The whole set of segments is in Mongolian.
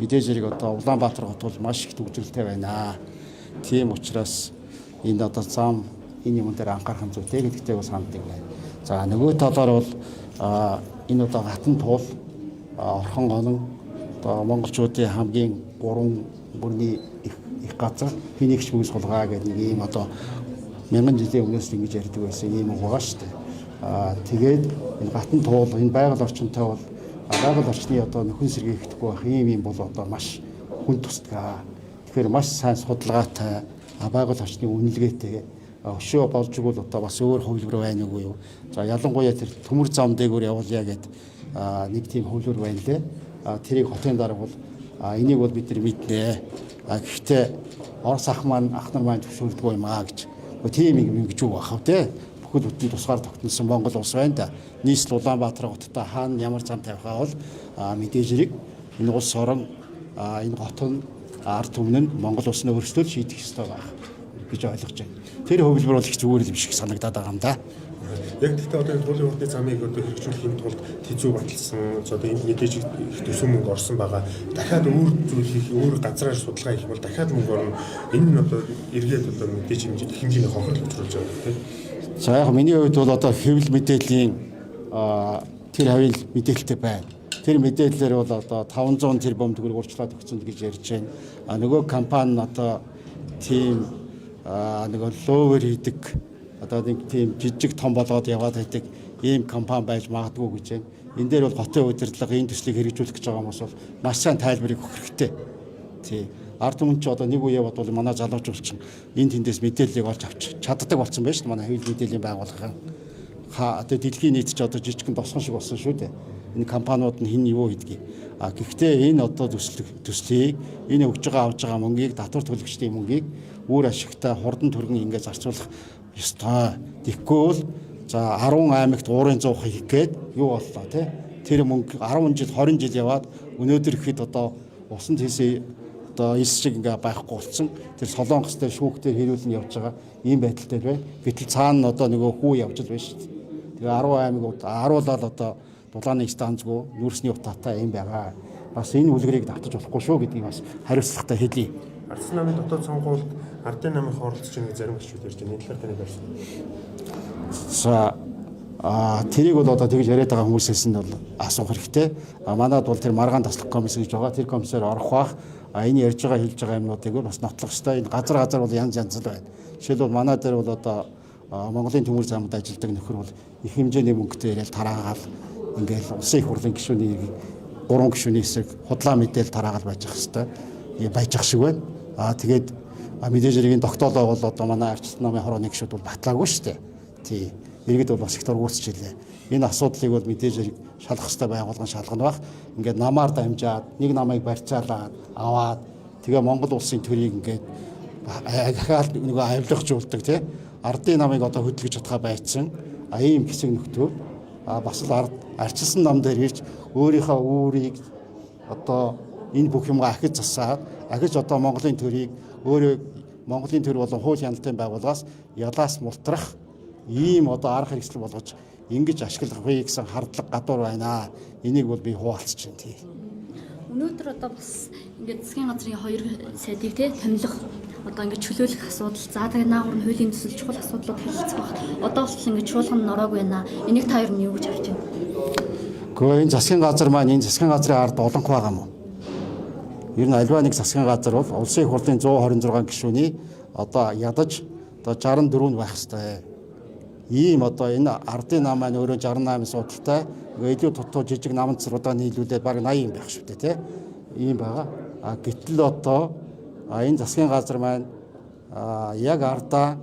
мэдээж хэрэг одоо Улаанбаатар хот бол маш их төвжирэлтэй байна. Тийм учраас энэ одоо зам энэ юм дээр анхаарах зүйтэй гэдэгтэй бас ханддаг байна. За нөгөө талаар бол энэ одоо хатан туул орхон онон одоо монголчуудын хамгийн 3 бүрний их газар хинэгч бүс хулгай гэдэг нэг ийм одоо мянган жилийн өмнөөс ингэж ярьдаг байсан ийм байгаа шүү дээ. Тэгээд энэ хатан туул энэ байгаль орчинтой бол байгаль орчны одоо нөхөн сэргийгдэхгүй байх ийм бол одоо маш хүн тусдаг. Тэгэхээр маш сайн судалгаатай байгаль орчны үнэлгээтэй өшөө болж игэл одоо бас өөр хөвлөр байна уу юу. За ялангуяа тэр төмөр зам дээгүүр явуулъя гэд нэг тийм хөвлөр байна лээ. Тэрийг хотын дарга бол энийг бол бид нар мэднэ. Гэхдээ Орос ах нар маань зөвшөөрдгөө юм гэж. Тийм юм гэж юу бахав те. Бүхэл бүтэн тусгаар тогтносон Монгол улс байна да. Нийслэл Улаанбаатар хоттой хаана ямар зам тавихаа бол мэдээж хэрэг энэ улс орон энэ хотын ард түмэн нь Монгол улсны өөрсдөө шийдэх ёстой байх гэж ойлгож байна. Тэр хөвлөр бол их зүгээр юм шиг санагдаад байгаа юм да. Яг гэхдээ одоо энэ туулын урдны замыг одоо хэрэгжүүлэхийн тулд тэзүү баталсан одоо энэ мэдээж их төсөв мөнгө орсон байгаа. Дахиад өөр зүйл хийх, өөр газраар судалгаа хийх бол дахиад мөнгө орно. Энэ нь одоо эргээд одоо мэдээж хэмжээний хохирол учруулж байгаа тийм. За яг миний хувьд бол одоо хэвлэл мэдээллийн тэр хавийн мэдээлэлтэй байна. Тэр мэдээллээр бол одоо 500 тэрбум төгрөг урьдчилаад өгсөн гэж ярьж байна. Нөгөө компани одоо тийм нөгөө ловер хийдэг одоо нэг тийм жижиг том болгоод яваад байдаг ийм компани байж магадгүй гэж байна. Энэ дээр бол хотын удирдлага энэ төслийг хэрэгжүүлэх гэж байгаа хүмүүс бол маш сайн тайлбарыг өгөх хэрэгтэй. Тий. Ард түмэн ч одоо нэг үе бодвол манай залуучууд чинь энэ тэндээс мэдээллийг олж авч чаддаг болсон байна шүү дээ. Манай хэвлэл мэдээллийн байгууллага. Одоо дэлхийн нийт ч одоо жижигхэн тосгон шиг болсон шүү дээ. Энэ компаниуд нь хин юу хийдгийг. Гэхдээ энэ одоо төслийг энэ өгж байгаа авж байгаа мөнгийг татвар төлөгчдийн мөнгийг өөр ашигтай хурдан төргөн ингээд зарцуулах ёстой. Тэгэхгүй бол за 10 аймагт уурын 100 хийх гээд юу боллоо те. Тэр мөнгө 10 жил 20 жил яваад өнөөдөр ихэд одоо усан тийсээ одоо эс шиг ингээ байхгүй болсон. Тэр Солонгос дээр шүүхтээр хэрүүлэн явж байгаа ийм байдалтай байна. Гэтэл цаана одоо нөгөө хүү явж л байна шүү дээ. Тэгээ 10 аймагуд харуулаад одоо дулааны станцгүй нүүрсний утаатай юм байгаа. Бас энэ үлгэрийг давтаж болохгүй шүү гэдгийг бас хариуцлагатай хэлье. Ардсан намын дотоод сонгуульд ардын намын оролцож байгаа зарим гишүүд ярьж байна. Энэ талаар таны байрсан. За тэрийг бол одоо тэгж яриад байгаа хүмүүсээс нь бол асуух хэрэгтэй. Манайд бол тэр маргаан таслах комисс гэж байгаа. Тэр комиссаар орох бах. Энэ ярьж байгаа хэлж байгаа юмнуудыг бас нотлох хэрэгтэй. Энэ газар бол янз янз л байна. Жишээлбэл манай дээр бол одоо Монголын төмөр замд ажилладаг нөхөр бол их хэмжээний мөнгөтэй яриад тараагаал ингээл улсын их хурлын гишүүний 3 гишүүний эсрэг худлаа мэдээл тараагаал байж ах хэрэгтэй. Байж ах шиг байна. Тэгээд мэдээж хэрэг энэ тогтоолоо бол одоо манай арчилсан намын хорооны гишүүд бол батлаагүй шүү дээ. Тий. Иргэд бол бас их дургуутж илээ. Энэ асуудлыг бол мэдээж хэрэг шалгах хэрэгтэй байгуулгын шалгана бах. Ингээд намаар дамжаад нэг намайг барьцаалаад аваад тэгээ Монгол улсын төрийг ингээд ахаал нөгөө авилгахжуулдаг тий. Ардын намыг одоо хөдөлгөж чадхаа байцсан. Ийм хэсэг нөхдөд бас л арчилсан нам дээр ирж өөрийнхөө үүрийг одоо энэ бүх юмгаа ахиж засаад ахиж одоо Монголын төрийг өөрөө Монголын төр болон хууль хяналтын байгууллагаас ялаас мултрах ийм одоо арга хэрэгсэл болгож ингэж ашиглах вэ гэсэн хардлага гадуур байна. Энийг бол би хуваалцж байна тий. Өнөөдөр одоо бас ингээд засгийн газрын 2 сайдыг тий томилох одоо ингээд чөлөөлөх асуудал. За тэгээ наагур нь хуулийн төсөл чухал асуудлууд хэлэлцэх баг. Одоо бол ингээд чуулган нь ороагүй байна. Энийг та юу гэж харж байна? Гэхдээ энэ засгийн газар маань энэ засгийн газрын ард олонх байгаа юм уу? Ер нь альва нэг засгийн газар бол улсын их хурлын 126 гишүүний одоо ядаж одоо 64 байх ёстой. Ийм одоо энэ ардын нам маань өөрөө 68 судалтай илүү тутуу жижиг намцруудаа нийлүүлээд баг 80 юм байх шүү дээ тий. Ийм байгаа. Гэтэл одоо энэ засгийн газар маань яг ардаа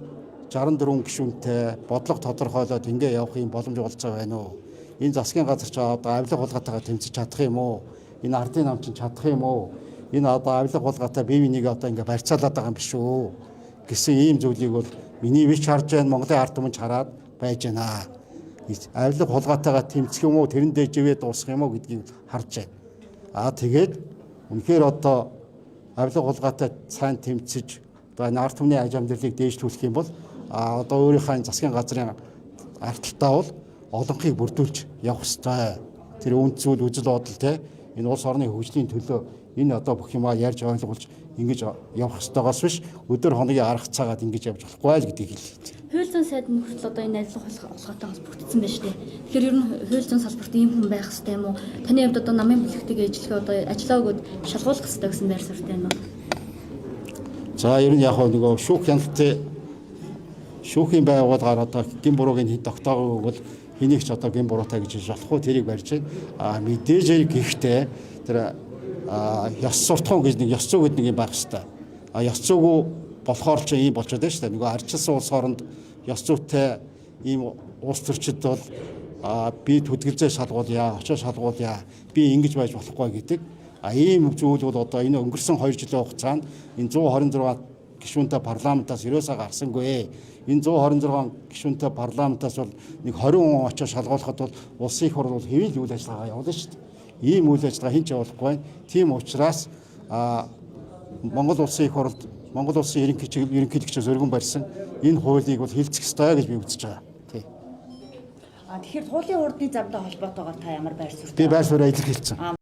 64 гишүүнтэй бодлого тодорхойлоод ингэ явах юм боломж болж байгаа байна уу? Энэ засгийн газар ч одоо авилга хулгайтайгаар тэмцэж чадах юм уу? Энэ ардын нам чинь чадах юм уу? Энэ одоо авилга хулгайтай бие биенийг одоо ингэ барьцаалаад байгаа юм биш үү? Гэсэн ийм зүйлийг бол миний вич харж байна, Монголын ард түмэн хараад байж байна. Авилга хулгайтайгаар тэмцэх юм уу, тэрэн дээр живээ дуусгах юм уу гэдгийг харж байна. Тэгээд үнэхээр одоо авилга хулгайтай сайн тэмцэж одоо энэ ард түмний аж амьдралыг дээшлүүлэх юм бол одоо өөрийнхөө засгийн газрын ардталтаа бол олонхийг бүрдүүлж явах ёстой. Тэр үнд зүйл үзэл бодол те энэ улс орны хөгжлийн төлөө энэ одоо бүх юмаа ярьж ойлгуулж ингэж явах ёстойгоос биш өдөр хоногийн арга цагаад ингэж явж болохгүй л гэдгийг хэлээ. Хууль зүйн сайд нь хүртэл одоо энэ ажиллах холбоотой холбогдсон байна шүү дээ. Тэгэхээр ер нь хууль зүйн салбарт ийм хүн байх хэрэгтэй юм уу? Таны хувьд одоо намын бүлэгтийг ээжлэгээ одоо ажиллаа өгөөд шалгуулах хэрэгтэй гэсэн байр суурьтай байна уу? За ер нь яг нөгөө шүүх хяналтын шүүхийн байгууллагаар одоо гин буруугийн тогтоогоо бол хэнийг ч одоо гин буруутай гэж болохгүй тэрийг барьж байна. Мэдээж гэхдээ тэр ёс суртахуун гэж нэг ёс зүй гэдэг нэг юм байх хэрэгтэй. Ёс зүйгүй болохоор ч ийм болчиход байна шүү дээ. Нөгөө ардчилсан улс хооронд ёс зүйтэй ийм улс төрчид бол би төдгөлзөө шалгуулъя, очоо шалгуулъя, би ингэж байж болохгүй гэдэг. Ийм зүйл бол одоо энэ өнгөрсөн 2 жилийн хугацаанд энэ 126 гишүүнтэй парламентаас ерөөсөө гарсангүй. Энэ 126 гишүүнтэй парламентаас бол нэг 20 хүн очоо шалгуулахад бол улсын их хурл бол хэвийн үйл ажиллагаа явуулна шүү дээ. Ийм үйл ажиллагаа хэн ч явуулахгүй. Тийм учраас Монгол улсын их хурлд Монгол улсын ерөнхийлөгчөөс өргөн барьсан энэ хуулийг бол хилцэх ёстой гэж би үзэж байгаа. Тий. Тэгэхээр хуулийн хурдны замтай холбоотойгоор та ямар байр суурьтай? Би байр суурь илэрхийлсэн.